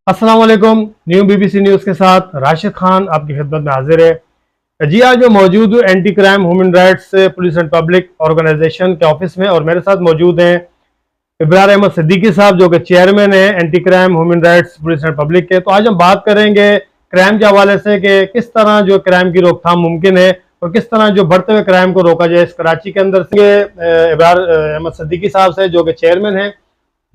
अस्सलाम वालेकुम। New BBC news के साथ राशिद खान आपकी खिदमत में हाजिर है। जी आज मैं मौजूद हूँ anti crime human rights police and public organization के ऑफिस में और मेरे साथ मौजूद हैं इब्रार अहमद सिद्दीकी साहब जो कि चेयरमैन है anti crime human rights police and public के। तो आज हम बात करेंगे क्राइम के हवाले से कि किस तरह जो क्राइम की रोकथाम मुमकिन है और किस तरह जो बढ़ते हुए क्राइम को रोका जाए इस कराची के अंदर से। इब्रार अहमद सिद्दीकी साहब से जो कि चेयरमैन है।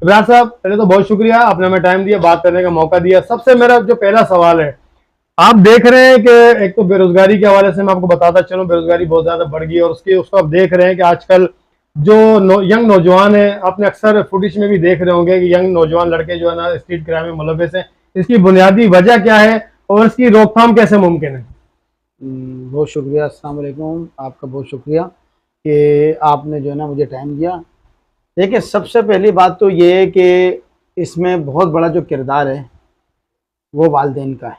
इब्रार साहब पहले तो बहुत शुक्रिया, आपने हमें टाइम दिया, बात करने का मौका दिया। सबसे मेरा जो पहला सवाल है, आप देख रहे हैं कि एक तो बेरोजगारी के हवाले से मैं आपको बताता चलूं, बेरोजगारी बहुत ज्यादा बढ़ गई है और उसको आप देख रहे हैं कि आजकल जो यंग नौजवान है, आपने अक्सर फुटेज में भी देख रहे होंगे कि यंग नौजवान लड़के जो है ना स्ट्रीट क्राइम में मुलविस हैं। इसकी बुनियादी वजह क्या है और इसकी रोकथाम कैसे मुमकिन है? बहुत शुक्रिया। अस्सलाम वालेकुम। आपका बहुत शुक्रिया कि आपने जो है ना मुझे टाइम दिया। देखिए, सबसे पहली बात तो ये है कि इसमें बहुत बड़ा जो किरदार है वो वालिदैन का है,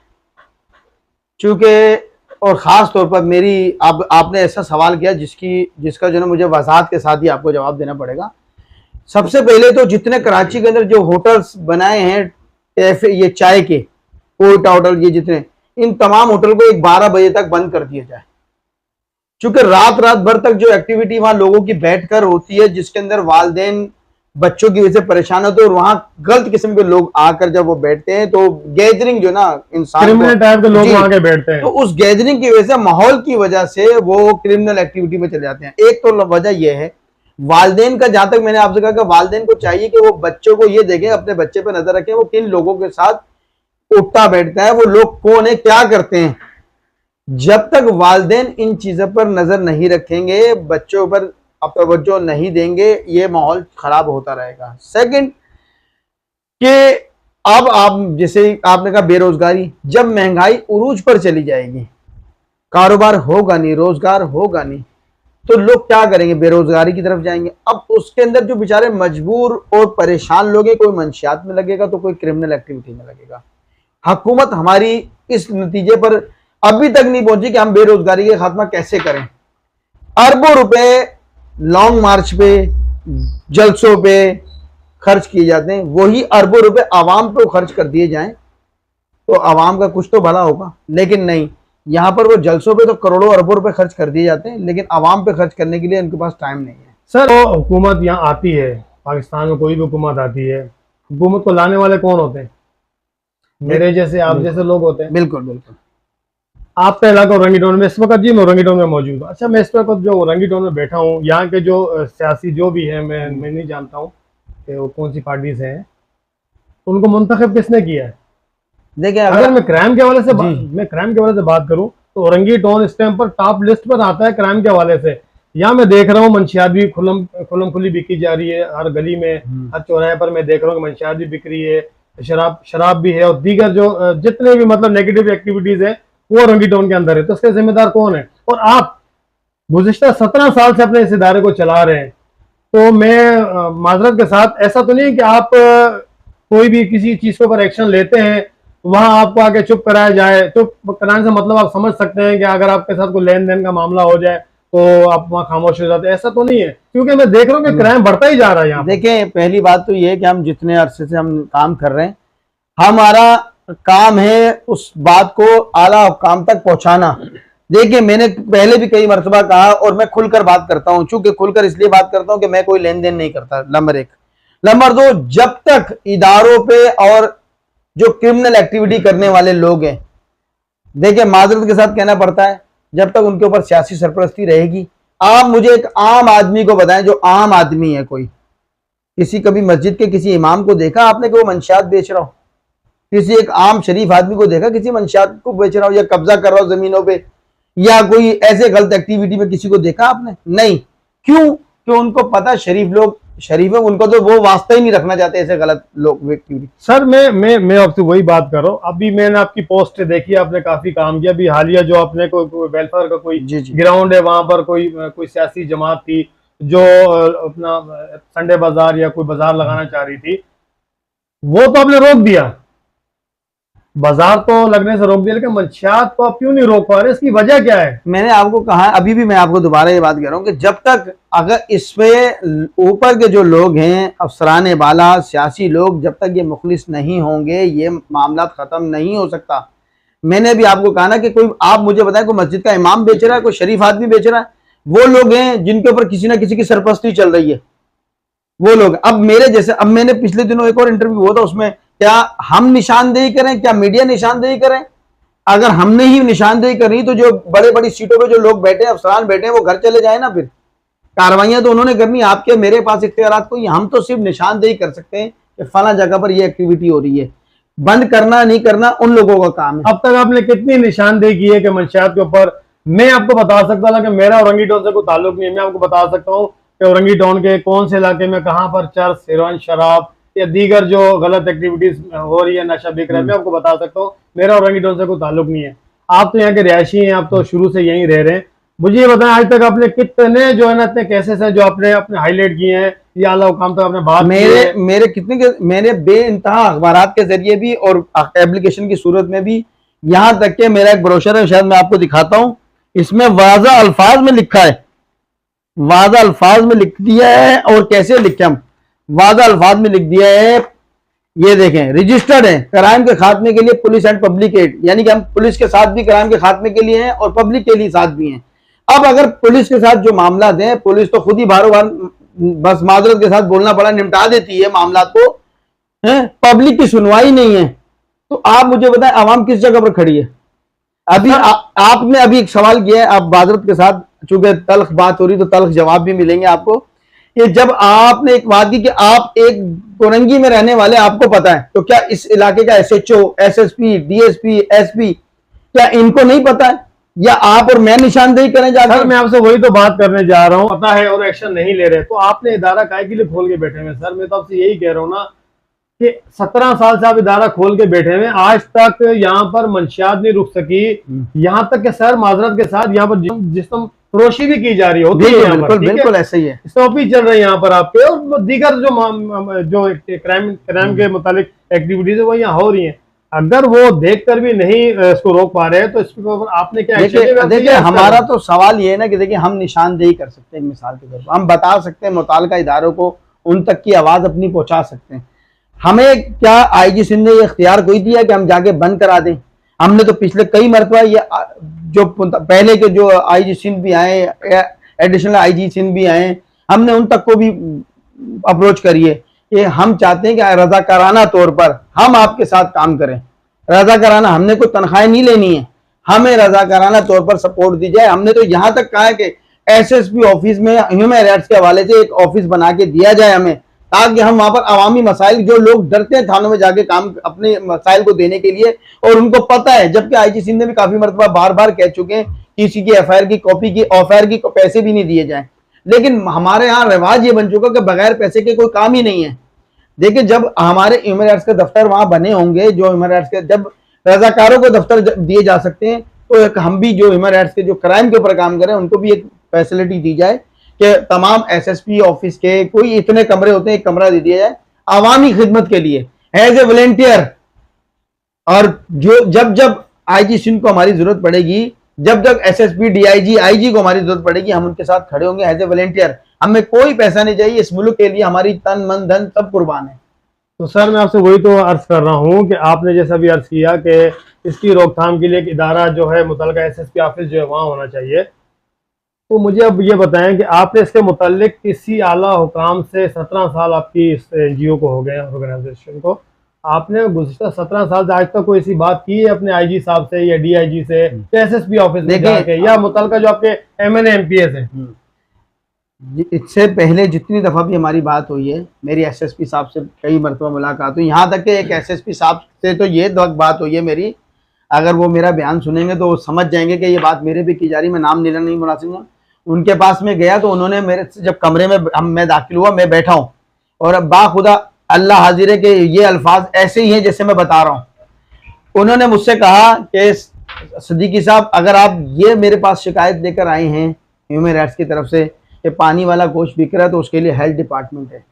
चूँकि और ख़ास तौर पर मेरी आपने ऐसा सवाल किया जिसका जो है ना मुझे वजाहत के साथ ही आपको जवाब देना पड़ेगा। सबसे पहले तो जितने कराची के अंदर जो होटल्स बनाए हैं, कैफे, ये चाय के कोयटा होटल, ये जितने, इन तमाम होटल को एक 12 बजे तक बंद कर दिया जाए, क्योंकि रात रात भर तक जो एक्टिविटी वहां लोगों की बैठकर होती है, जिसके अंदर वालिदैन बच्चों की वजह से परेशान होते हैं और वहां गलत किस्म के लोग आकर जब वो बैठते हैं तो गैदरिंग जो ना इंसान क्रिमिनल टाइप के लोग वहां के बैठते हैं, तो उस गैदरिंग की वजह से, माहौल की वजह से वो क्रिमिनल एक्टिविटी में चले जाते हैं। एक तो वजह यह है वालिदैन का, जहां तक मैंने आपसे कहा कि वालिदैन को चाहिए कि वो बच्चों को ये देखें, अपने बच्चे पर नजर रखें, वो किन लोगों के साथ उठता बैठता है, वो लोग कौन है, क्या करते हैं। जब तक वालिदैन इन चीजों पर नजर नहीं रखेंगे, बच्चों पर अब तवज्जो नहीं देंगे, ये माहौल खराब होता रहेगा। सेकंड कि अब आप जैसे आपने कहा बेरोजगारी, जब महंगाई उरूज पर चली जाएगी, कारोबार होगा नहीं, रोजगार होगा नहीं, तो लोग क्या करेंगे, बेरोजगारी की तरफ जाएंगे। अब उसके अंदर जो बेचारे मजबूर और परेशान लोग हैं, कोई मंशियात में लगेगा तो कोई क्रिमिनल एक्टिविटी में लगेगा। हुकूमत हमारी इस नतीजे पर अभी तक नहीं पहुंची कि हम बेरोजगारी का खात्मा कैसे करें। अरबों रुपए लॉन्ग मार्च पे, जलसों पे खर्च किए जाते हैं, वही अरबों रुपए आवाम पे खर्च कर दिए जाएं तो आवाम का कुछ तो भला होगा। लेकिन नहीं, यहां पर वो जलसों पे तो करोड़ों अरबों रुपए खर्च कर दिए जाते हैं, लेकिन आवाम पे खर्च करने के लिए उनके पास टाइम नहीं है। सर वो हुकूमत यहाँ आती है, पाकिस्तान में कोई भी हुकूमत आती है, हुकूमत को लाने वाले कौन होते हैं? मेरे जैसे, आप जैसे लोग होते हैं। बिल्कुल बिल्कुल। आपका इलाका रंगी टाउन में इस वक्त, जी मैं रंगी टाउन में मौजूद हूँ। अच्छा, मैं इस वक्त जो रंगी टाउन में बैठा हूँ, यहाँ के जो सियासी जो भी है, मैं नहीं जानता हूँ कि वो कौन सी पार्टी से हैं, उनको मुंतखब किसने किया है? देखिए, अगर मैं क्राइम के हवाले से बात करूं तो रंगी टाउन इस टाइम पर टॉप लिस्ट पर आता है क्राइम के हवाले से। यहाँ मैं देख रहा हूँ मंशियात भी खुलम खुली बिकी जा रही है, हर गली में, हर चौराहे पर मैं देख रहा हूँ कि मंशियात भी बिक रही है, शराब भी है और दीगर जो जितने भी मतलब नेगेटिव एक्टिविटीज है वो रंगी टाउन के अंदर है। तो इसके जिम्मेदार कौन है? और आप गुज़िश्ता 17 साल से अपने इस इदारे को चला रहे हैं, तो मैं माजरत के साथ, ऐसा तो नहीं कि आप कोई भी किसी चीज के ऊपर एक्शन लेते हैं वहां आपको आके चुप कराया जाए। चुप कराने से मतलब आप समझ सकते हैं कि अगर आपके साथ कोई लेन देन का मामला हो जाए तो आप वहां खामोश हो जाते हैं। ऐसा तो नहीं है, क्योंकि मैं देख रहा हूँ कि क्राइम बढ़ता ही जा रहा है यहाँ। देखें, पहली बात तो ये है कि हम जितने अरसे से हम काम कर रहे हैं, हमारा काम है उस बात को आला हुकाम तक पहुंचाना। देखिए, मैंने पहले भी कई मरतबा कहा और मैं खुलकर बात करता हूं, चूंकि खुलकर इसलिए बात करता हूं कि मैं कोई लेन देन नहीं करता, नंबर एक। नंबर दो, जब तक इदारों पे और जो क्रिमिनल एक्टिविटी करने वाले लोग हैं, देखिए माजरत के साथ कहना पड़ता है, जब तक उनके ऊपर सियासी सरपरस्ती रहेगी। आप मुझे एक आम आदमी को बताएं, जो आम आदमी है, कोई किसी कभी मस्जिद के किसी इमाम को देखा आपने कि वो मंशियात बेच रहा हो? किसी एक आम शरीफ आदमी को देखा किसी मंशियात को बेच रहा हो या कब्जा कर रहा हो जमीनों पे, या कोई ऐसे गलत एक्टिविटी में किसी को देखा आपने? नहीं। क्यों? क्यों? उनको पता शरीफ लोग शरीफ है, उनको तो वो वास्ता ही नहीं रखना चाहते ऐसे गलत लोग एक्टिविटी। सर मैं आपसे वही बात कर रहा हूँ। अभी मैंने आपकी पोस्ट देखी, आपने काफी काम किया। अभी हालिया जो आपने कोई वेलफेयर का कोई ग्राउंड है, वहां पर कोई सियासी जमात थी जो अपना संडे बाजार या कोई बाजार लगाना चाह रही थी, वो तो आपने रोक दिया। बाजार तो लगने से रोक दिया, लेकिन मंशियात को आप क्यों नहीं रोक पा रहे? इसकी वजह क्या है? मैंने आपको कहा, अभी भी मैं आपको दोबारा ये बात कह रहा हूँ कि जब तक अगर इसमें ऊपर के जो लोग हैं, अफसरान बाला, सियासी लोग, जब तक ये मुखलिस नहीं होंगे ये मामला खत्म नहीं हो सकता। मैंने भी आपको कहा ना कि कोई, आप मुझे बताएं, कोई मस्जिद का इमाम बेच रहा है, कोई शरीफ आदमी बेच रहा है, वो लोग हैं जिनके ऊपर किसी ना किसी की सरपरस्ती चल रही है, वो लोग। अब मेरे जैसे, अब मैंने पिछले दिनों एक और इंटरव्यू हुआ था, उसमें क्या हम निशानदेही करें, क्या मीडिया निशानदेही करें? अगर हमने ही निशानदेही करी तो जो बड़े बड़ी सीटों पे जो लोग बैठे हैं, अफसरान बैठे हैं, वो घर चले जाए ना। फिर कार्रवाइयां तो उन्होंने करनी, आपके मेरे पास इख्तियारात कोई, हम तो सिर्फ निशानदेही कर सकते हैं कि फला जगह पर ये एक्टिविटी हो रही है। बंद करना नहीं करना उन लोगों का काम है। अब तक आपने कितनी निशानदेही की है कि मंशियात के ऊपर? मैं आपको बता सकता था कि मेरा औरंगी टाउन से कोई ताल्लुक नहीं है। मैं आपको बता सकता हूँ कि औरंगी टाउन के कौन से इलाके में कहाँ पर चर्च, हेरोइन, शराब या दीगर जो गलत एक्टिविटीज हो रही है, नशा बिक रहा है, मैं आपको बता सकता हूँ। मेरा औरंगी टाउन से कोई ताल्लुक नहीं है। आप तो यहाँ के रिहायशी हैं, आप तो शुरू से यहीं रह रहे हैं। मुझे ये बताएं, आज तक आपने कितने जो है ना, इतने केसेस हैं जो आपने अपने हाईलाइट किए हैं या आला हुकाम तक आपने बात मेरे कितने के, मैंने बेइंतहा अखबारात के जरिए भी और एप्लीकेशन की सूरत में भी, यहाँ तक के मेरा एक ब्रोशर है, शायद मैं आपको दिखाता हूँ, इसमें वाज़ा अल्फाज में लिखा है, वाज़ा अल्फाज में लिख दिया है। और कैसे लिखे हम, वाज़ा अल्फाज में लिख दिया है, ये देखें, रजिस्टर्ड है क्राइम के खात्मे के लिए पुलिस एंड पब्लिक एड, यानी कि हम पुलिस के साथ भी क्राइम के खात्मे के लिए हैं और पब्लिक के लिए साथ भी हैं। अब अगर पुलिस के साथ जो मामला दें, पुलिस तो खुद ही बारो बार बस माजरत के साथ बोलना पड़ा, निपटा देती है मामला को, पब्लिक की सुनवाई नहीं है। तो आप मुझे बताएं, आवाम किस जगह पर खड़ी है? अभी आपने अभी एक सवाल किया है, आप माजरत के साथ, चूंकि तल्ख बात हो रही तो तल्ख जवाब भी मिलेंगे आपको। ये जब आपने एक बात की कि आप एक कोरंगी में रहने वाले, आपको पता है, तो क्या इस इलाके का SHO, SSP, DSP, SP, क्या इनको नहीं पता है? या आप और मैं निशानदेही करें जाकर? सर, मैं आपसे वही तो बात करने जा रहा हूँ। पता है और एक्शन नहीं ले रहे, तो आपने इदारा काहे के लिए खोल के बैठे हुए? सर, मैं तो आपसे यही कह रहा हूँ ना कि 17 साल से आप इदारा खोल के बैठे हुए, आज तक यहाँ पर मंशियात नहीं रुक सकी। यहाँ तक कि सर, माजरत के साथ यहाँ पर जिस्म फरोशी भी की जा रही होती है, बिल्कुल बिल्कुल ऐसा ही है, स्टॉप ही चल रहे हैं यहाँ पर आपके, और दीगर जो क्राइम के मुतालिक एक्टिविटीज है वो यहाँ हो रही हैं। अगर वो देखकर भी नहीं इसको रोक पा रहे हैं, तो इसके ऊपर आपने क्या? देखिए हमारा तो सवाल ये है ना कि देखिए, हम निशानदेही कर सकते हैं, मिसाल के तौर पर हम बता सकते हैं, मुताल्लिका इदारों को उन तक की आवाज अपनी पहुंचा सकते हैं। हमें क्या IG सिंध ने ये इख्तियार कोई दिया कि हम जाके बंद करा दें? हमने तो पिछले कई मरतबा ये जो पहले के जो IG सिंध भी आए, एडिशनल IG सिंध भी आए, हमने उन तक को भी अप्रोच करी है कि हम चाहते हैं कि रजाकाराना तौर पर हम आपके साथ काम करें। रजाकाराना, हमने कोई तनख्वाहें नहीं लेनी है, हमें रजाकाराना तौर पर सपोर्ट दी जाए। हमने तो यहाँ तक कहा है कि SSP ऑफिस में ह्यूमन राइट्स के हवाले से एक ऑफिस बना के दिया जाए हमें, ताकि हम वहां पर अवामी मसाइल, जो लोग डरते हैं थानों में जाके काम अपने मसाइल को देने के लिए, और उनको पता है, जबकि IG सिंध ने भी काफी मरतबा बार बार कह चुके हैं किसी की FIR की कॉपी की, FIR की पैसे भी नहीं दिए जाए। लेकिन हमारे यहाँ रिवाज ये बन चुका कि बगैर पैसे के कोई काम ही नहीं है। देखिए, जब हमारे ह्यूमन राइट्स के दफ्तर वहां बने होंगे, जो ह्यूमन राइट्स के, जब रजाकारों को दफ्तर दिए जा सकते हैं, तो एक हम भी जो ह्यूमन राइट्स के जो क्राइम के ऊपर काम करें, उनको भी एक फैसिलिटी दी जाए कि तमाम SSP ऑफिस के कोई इतने कमरे होते हैं, एक कमरा दे दिया जाए आवामी खिदमत के लिए एज ए वॉलंटियर। और जो जब जब IG सिंध को हमारी जरूरत पड़ेगी, जब जब SSP, DIG, IG को हमारी जरूरत पड़ेगी, हम उनके साथ खड़े होंगे एज ए वॉलंटियर। हमें कोई पैसा नहीं चाहिए, इस मुल्क के लिए हमारी तन मन धन सब कुर्बान है। तो सर, मैं आपसे वही तो अर्ज कर रहा हूँ कि आपने जैसा भी अर्ज किया कि इसकी रोकथाम के लिए एक इदारा जो है, मुतल्लिका SSP ऑफिस जो है वहाँ होना चाहिए। तो मुझे अब ये बताएं कि आपने इसके मुतालिक किसी आला हुकाम से, 17 साल आपकी इस NGO को हो गए, ऑर्गेनाइजेशन को, आपने गुज़िश्ता 17 साल से आज तक कोई ऐसी बात की है अपने IG साहब से या DIG से या SSP ऑफिस में जाके, या मुतल्लिका जो आपके MNA MPS हैं? इससे पहले जितनी दफ़ा भी हमारी बात हुई है, मेरी SSP साहब से कई मरतबा मुलाकात हुई, यहाँ तक कि एक SSP साहब से तो ये बात हुई है मेरी, अगर वो मेरा बयान सुनेंगे तो वो समझ जाएंगे कि ये बात मेरे भी की जा रही, मैं नाम लेना नहीं मुनासिब। उनके पास में गया तो उन्होंने मेरे से, जब कमरे में मैं दाखिल हुआ, मैं बैठा हूँ, और अब बाखुदा अल्लाह हाजिर है कि ये अल्फाज ऐसे ही हैं जैसे मैं बता रहा हूँ। उन्होंने मुझसे कहा कि सिद्दीकी साहब, अगर आप ये मेरे पास शिकायत लेकर आए हैं ह्यूमन राइट्स की तरफ से कि पानी वाला गोश्त बिक रहा है, तो उसके लिए हेल्थ डिपार्टमेंट है,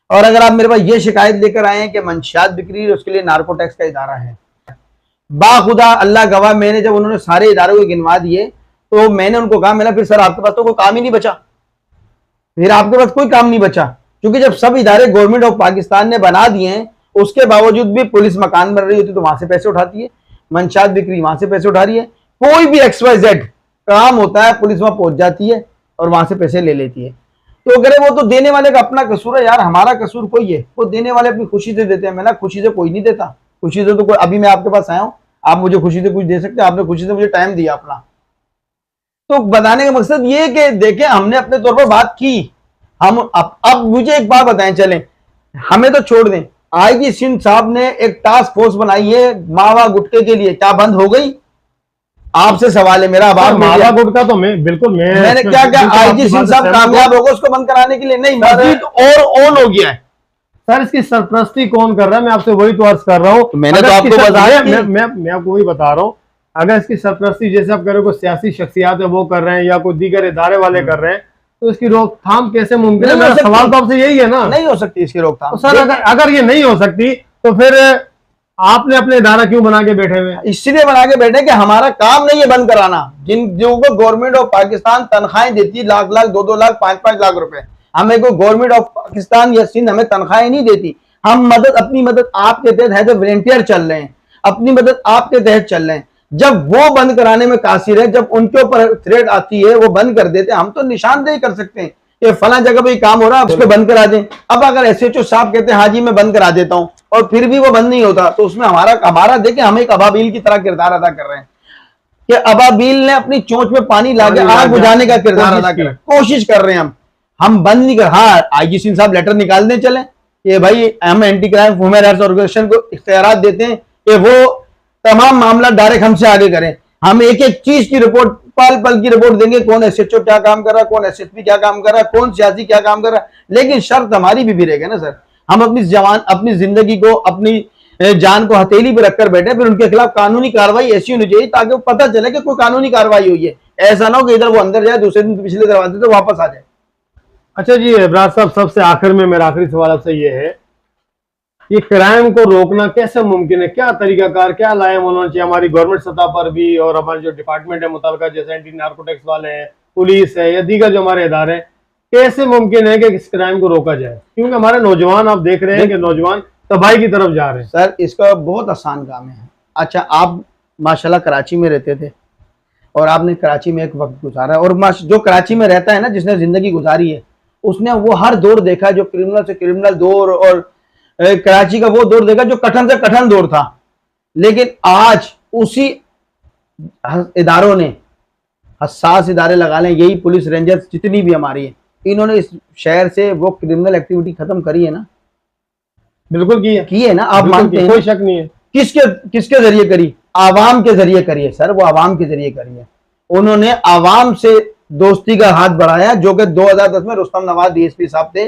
और अगर आप मेरे पास ये शिकायत लेकर आए हैं कि मंशियात बिक रही है, उसके लिए नार्को टैक्स का इदारा है। बाखुदा अल्लाह गवाह, मैंने जब उन्होंने सारे इदारों को गिनवा दिए तो मैंने उनको कहा, मैंने फिर सर आपके पास तो कोई काम ही नहीं बचा, फिर आपके पास कोई काम नहीं बचा, क्योंकि जब सब इदारे गवर्नमेंट ऑफ पाकिस्तान ने बना दिए हैं, उसके बावजूद भी पुलिस मकान बन रही होती तो वहां से पैसे उठाती है, मंशात बिक्री वहां से पैसे उठा रही है, कोई भी XYZ काम होता है पुलिस वहां पहुंच जाती है और वहां से पैसे ले लेती है। तो अगर वो तो देने वाले का अपना कसूर है यार, हमारा कसूर कोई है? वो देने वाले अपनी खुशी से देते हैं। मैं ना, खुशी से कोई नहीं देता, खुशी से तो कोई, अभी मैं आपके पास आया हूं, आप मुझे खुशी से कुछ दे सकते हैं? आपने खुशी से मुझे टाइम दिया अपना। तो बताने का मकसद ये कि देखें, हमने अपने तौर पर बात की, हम अब मुझे एक बात बताएं, चलें हमें तो छोड़ दें, IG सिंध साहब ने एक टास्क फोर्स बनाई है मावा गुटके के लिए, क्या बंद हो गई? आपसे सवाल है मेरा। मावा गुटका तो मैंने क्या IG सिंध साहब कामयाब होगा उसको बंद कराने के लिए? नहीं, मस्जिद और ऑन हो गया है सर। इसकी सरपरस्ती कौन कर रहा है? मैं आपसे वही तो अर्ज कर रहा हूँ। मैंने तो आपको बताया, मैं आपको वही बता रहा हूँ, अगर इसकी सरपरस्ती जैसे आप कह रहे हो कोई सियासी शख्सियात है वो कर रहे हैं या कोई दीगर इदारे वाले कर रहे हैं, तो इसकी रोकथाम कैसे मुमकिन है? मेरा सवाल तो आपसे यही है ना। नहीं हो सकती इसकी रोकथाम। तो सर अगर ये नहीं हो सकती तो फिर आपने अपने इदारा क्यों बना के बैठे हुए? इसलिए बना के बैठे कि हमारा काम नहीं है बंद कराना। जो को गवर्नमेंट ऑफ पाकिस्तान तनख्वाहें देती, लाख लाख, 2-2 लाख, 5-5 लाख रुपए, हमें को गवर्नमेंट ऑफ पाकिस्तान या सिंध हमें तनख्वाहें नहीं देती। हम मदद, अपनी मदद आपके तहत है, तो वॉलंटियर चल रहे हैं, अपनी मदद आपके तहत चल रहे हैं। जब वो बंद कराने में कासिर है, जब उनके ऊपर थ्रेट आती है वो बंद कर देते हैं। हम तो निशानदेही कर सकते हैं कि फला जगह पे काम हो रहा है, उसको बंद करा दें। अब अगर SHO साहब कहते हैं हाँ जी मैं बंद करा देता हूं, और फिर भी वो बंद नहीं होता, तो उसमें हमारा देखें, हम एक अबाबील की तरह किरदार अदा कर रहे हैं कि अबाबील ने अपनी चोंच में पानी लाके आग बुझाने का किरदार अदा कर, कोशिश कर रहे हैं हम बंद नहीं कर। हाँ, IG सिंध साहब लेटर निकालने चले कि भाई हम anti crime human rights organization को इख्तियारात देते हैं कि वो तमाम मामला डायरेक्ट हमसे आगे करें। हम एक एक चीज की रिपोर्ट, पल पल की रिपोर्ट देंगे, कौन SHO क्या काम कर रहा है, कौन SSP क्या काम कर रहा है, कौन सियासी क्या काम कर रहा है। लेकिन शर्त हमारी भी रहेगा ना सर, हम अपनी जिंदगी को, अपनी जान को हथेली पर रखकर बैठे, फिर उनके खिलाफ कानूनी कार्रवाई ऐसी होनी चाहिए ताकि वो पता चले कि कोई कानूनी कार्रवाई हुई है। ऐसा ना हो कि इधर वो अंदर जाए, दूसरे दिन पिछले दरवाजे से वापस आ जाए। अच्छा जी इब्रार साहब, सबसे आखिर में मेरा आखिरी सवाल आपसे ये है, ये क्राइम को रोकना कैसे मुमकिन है? क्या तरीकाकार, क्या लाएम होना चाहिए हमारी गवर्नमेंट सतह पर भी, और हमारे जो डिपार्टमेंट है मुतलका, जैसे एंटी नार्कोटिक्स वाले हैं, पुलिस है या दीगर जो हमारे इदारे हैं, कैसे मुमकिन है कि इस क्राइम को रोका जाए? क्योंकि हमारे नौजवान, आप देख रहे हैं कि नौजवान तबाही की तरफ जा रहे हैं। सर इसका बहुत आसान काम है। अच्छा, आप माशाल्लाह कराची में रहते थे और आपने कराची में एक वक्त गुजारा, और जो कराची में रहता है ना, जिसने जिंदगी गुजारी है, उसने वो हर दौर देखा जो क्रिमिनल से क्रिमिनल दौर, और कराची का वो दौर देखा जो कठिन से कठिन दौर था। लेकिन आज उसी इदारों ने, हसास इदारे लगा लें, यही पुलिस रेंजर्स जितनी भी हमारी है, इन्होंने इस शहर से वो क्रिमिनल एक्टिविटी खत्म करी है ना। बिल्कुल की है ना, आप मानते हैं? कोई शक नहीं है। किसके जरिए करी? आवाम के जरिए करी है सर, वो आवाम के जरिए करी है। उन्होंने आवाम से दोस्ती का हाथ बढ़ाया, जो कि 2010 में रुस्तम नवाज DSP साहब थे।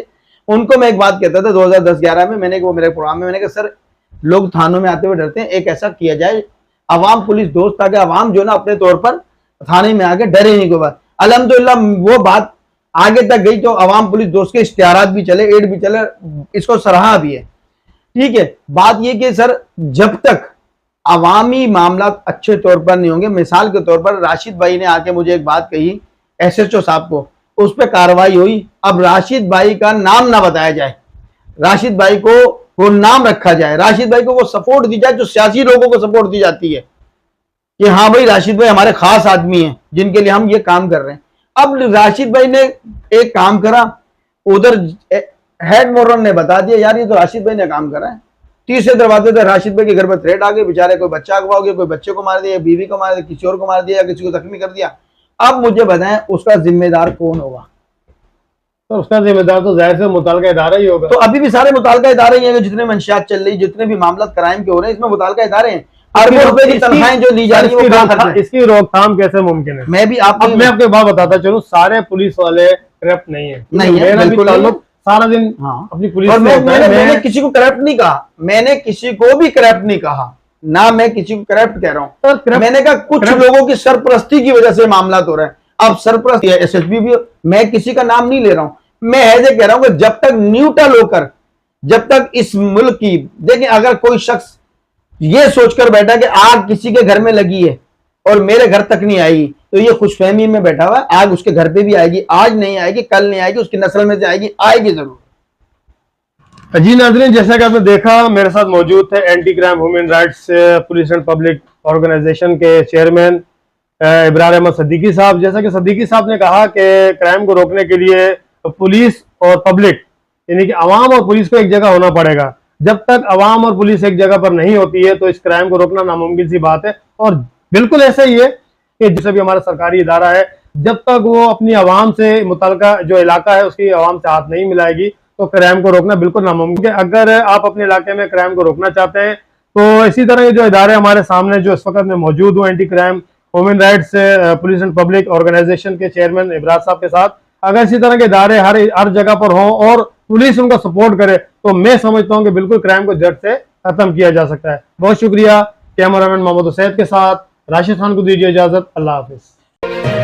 उनको मैं एक बात कहता था 2010-11 में, मैंने वो मेरे प्रोग्राम में मैंने कहा सर लोग थानों में आते हुए डरते हैं, एक ऐसा किया जाए आवाम पुलिस दोस्त, ताकि आवाम जो ना अपने तौर पर थाने में आके डरे नहीं कोई बात। अल्हम्दुलिल्लाह वो बात आगे तक गई, तो आवाम पुलिस दोस्त के इश्तिहारात भी चले, एड भी चले, इसको सराहा भी है। ठीक है, बात यह कि सर जब तक अवामी मामला अच्छे तौर पर नहीं होंगे, मिसाल के तौर पर राशिद भाई ने आके मुझे एक बात कही SHO साहब को, उस पर कार्रवाई हुई। अब राशिद भाई का नाम ना बताया जाए, राशिद भाई को वो नाम रखा जाए, राशिद भाई को वो सपोर्ट दी जाए जो सियासी लोगों को सपोर्ट दी जाती है कि हाँ भाई राशिद भाई हमारे खास आदमी हैं जिनके लिए हम ये काम कर रहे हैं। अब राशिद भाई ने एक काम करा, उधर हेड मोरन ने बता दिया यार ये तो राशिद भाई ने काम करा है। तीसरे दरवाजे से राशिद भाई के घर पर थ्रेट आ गए, बेचारे कोई बच्चा अगवा हो गया, कोई बच्चे को मार दिया, बीवी को मार दिया, किसी और को मार दिया, किसी को जख्मी कर दिया। अब मुझे बताएं उसका जिम्मेदार कौन होगा? तो उसका जिम्मेदार तो जाहिर से मुताल्लिका इदारा ही होगा। तो अभी भी सारे मुताल्लिका इदारे ही हैं, जितने मंशियात चल रही, जितने भी मामला क्राइम के हो रहे हैं, इसमें मुताल्लिका इदारे हैं। अरबों रुपए की तनख्वाहें जो ली जा रही है, इसकी रोकथाम कैसे मुमकिन है? मैं भी आपको बात बताता चलूं, सारे पुलिस वाले करप्ट नहीं है, बिल्कुल सारा दिन अपनी पुलिस। और मैंने किसी को करप्ट नहीं कहा, मैंने किसी को भी करप्ट नहीं कहा, ना मैं किसी को करप्ट कह रहा हूं। मैंने कहा कुछ लोगों की सरपरस्ती की वजह से मामला हो रहा है। अब सरपरस्ती है, SSP भी, मैं किसी का नाम नहीं ले रहा हूं, मैं ऐसे कह रहा हूं कि जब तक न्यूट्रल होकर, जब तक इस मुल्क की, देखिए अगर कोई शख्स ये सोचकर बैठा कि आग किसी के घर में लगी है और मेरे घर तक नहीं आएगी, तो ये खुशफहमी में बैठा हुआ, आग उसके घर पे भी आएगी, आज नहीं आएगी, कल नहीं आएगी, उसकी नस्ल में से आएगी, आएगी जरूर। जी नाज़रीन, जैसा कि आपने देखा, मेरे साथ मौजूद थे anti crime human rights police and public organization के चेयरमैन इब्रार अहमद सिद्दीकी साहब। जैसा कि सिद्दीकी साहब ने कहा कि क्राइम को रोकने के लिए पुलिस और पब्लिक, यानी कि आवाम और पुलिस को एक जगह होना पड़ेगा। जब तक आवाम और पुलिस एक जगह पर नहीं होती है तो इस क्राइम को रोकना नामुमकिन सी बात है। और बिल्कुल ऐसा ही है कि जैसे भी हमारा सरकारी इदारा है, जब तक वो अपनी आवाम से मुतलका जो इलाका है उसकी आवाम से हाथ नहीं मिलाएगी तो क्राइम को रोकना बिल्कुल नामुमकिन है। अगर आप अपने इलाके में क्राइम को रोकना चाहते हैं तो इसी तरह के जो इदारे हमारे सामने जो इस वक्त में मौजूद हूँ, anti crime human rights police and public organization के चेयरमैन इब्रार साहब के साथ, अगर इसी तरह के इदारे हर जगह पर हों और पुलिस उनका सपोर्ट करे तो मैं समझता हूँ कि बिल्कुल क्राइम को जड़ से खत्म किया जा सकता है। बहुत शुक्रिया। कैमरामैन मोहम्मद हुसैन के साथ राशिद खान को दीजिए इजाजत। अल्लाह हाफिज।